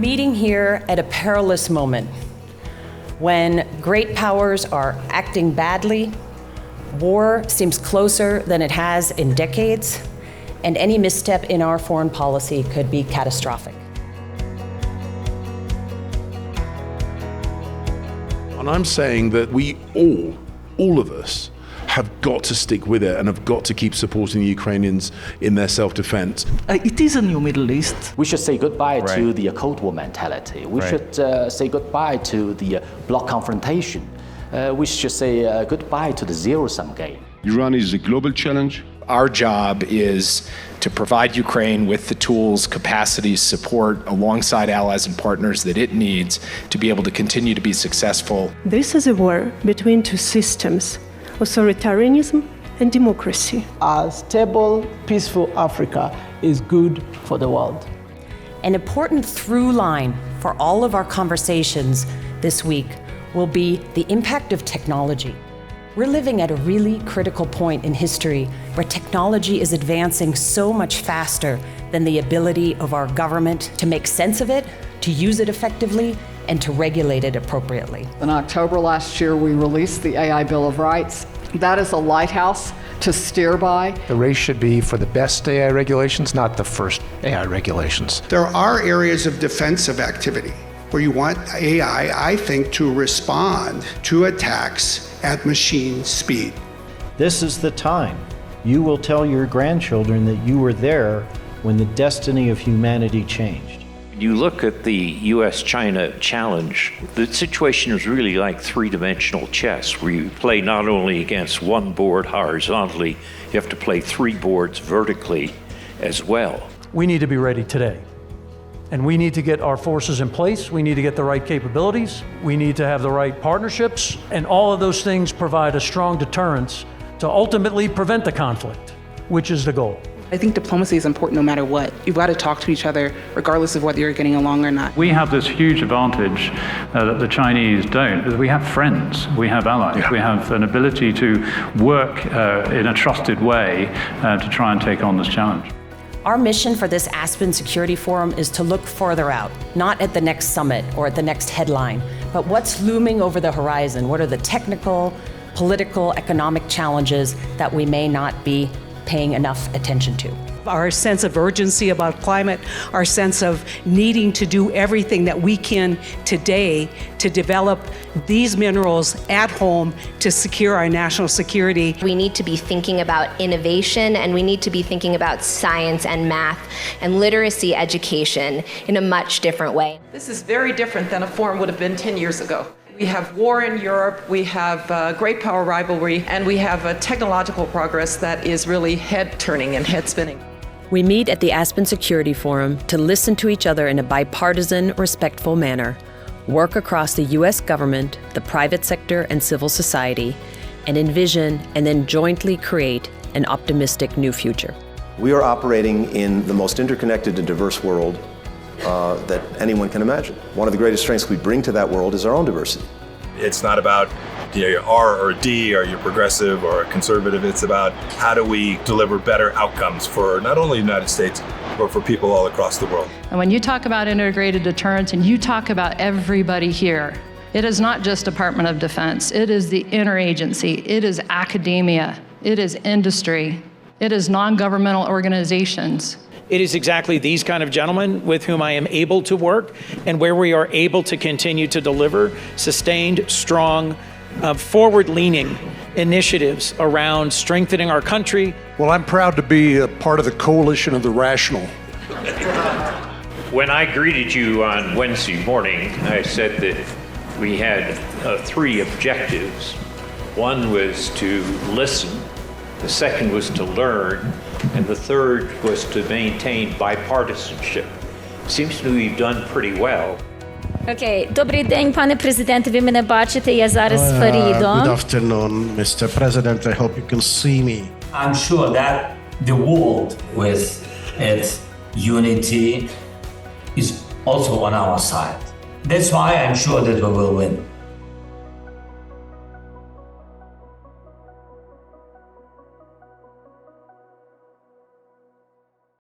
meeting here at a perilous moment when great powers are acting badly, war seems closer than it has in decades, and any misstep in our foreign policy could be catastrophic. And I'm saying that we all of us, have got to stick with it and have got to keep supporting the Ukrainians in their self-defense. It is a new Middle East. We should say goodbye to the Cold War mentality. We should say goodbye to the bloc confrontation. We should say goodbye to the zero-sum game. Iran is a global challenge. Our job is to provide Ukraine with the tools, capacities, support alongside allies and partners that it needs to be able to continue to be successful. This is a war between two systems, authoritarianism and democracy. A stable, peaceful Africa is good for the world. An important through line for all of our conversations this week will be the impact of technology. We're living at a really critical point in history where technology is advancing so much faster than the ability of our government to make sense of it, to use it effectively, and to regulate it appropriately. In October last year, we released the AI Bill of Rights. That is a lighthouse to steer by. The race should be for the best AI regulations, not the first AI regulations. There are areas of defensive activity where you want AI, I think, to respond to attacks at machine speed. This is the time. You will tell your grandchildren that you were there when the destiny of humanity changed. You look at the US-China challenge, the situation is really like three-dimensional chess, where you play not only against one board horizontally, you have to play three boards vertically as well. We need to be ready today. And we need to get our forces in place. We need to get the right capabilities. We need to have the right partnerships. And all of those things provide a strong deterrence to ultimately prevent the conflict, which is the goal. I think diplomacy is important no matter what. You've got to talk to each other regardless of whether you're getting along or not. We have this huge advantage that the Chinese don't. We have friends, we have allies, we have an ability to work in a trusted way to try and take on this challenge. Our mission for this Aspen Security Forum is to look further out, not at the next summit or at the next headline, but what's looming over the horizon. What are the technical, political, economic challenges that we may not be paying enough attention to? Our sense of urgency about climate, our sense of needing to do everything that we can today to develop these minerals at home to secure our national security. We need to be thinking about innovation, and we need to be thinking about science and math and literacy education in a much different way. This is very different than a forum would have been 10 years ago. We have war in Europe, we have great power rivalry, and we have a technological progress that is really head-turning and head-spinning. We meet at the Aspen Security Forum to listen to each other in a bipartisan, respectful manner, work across the U.S. government, the private sector, and civil society, and envision and then jointly create an optimistic new future. We are operating in the most interconnected and diverse world that anyone can imagine. One of the greatest strengths we bring to that world is our own diversity. It's not about you're R or D, or you're progressive or conservative. It's about how do we deliver better outcomes for not only the United States, but for people all across the world. And when you talk about integrated deterrence and you talk about everybody here, it is not just Department of Defense. It is the interagency. It is academia. It is industry. It is non-governmental organizations. It is exactly these kind of gentlemen with whom I am able to work and where we are able to continue to deliver sustained, strong, forward-leaning initiatives around strengthening our country. Well, I'm proud to be a part of the coalition of the rational. When I greeted you on Wednesday morning, I said that we had three objectives. One was to listen, the second was to learn, and the third was to maintain bipartisanship. Seems to me we've done pretty well. Okay, добрий день, пане президенте, ви мене бачите, я зараз з Фарідом. Good afternoon, Mr. President. I hope you can see me. I'm sure that the world with its unity is also on our side. That's why I'm sure that we will win.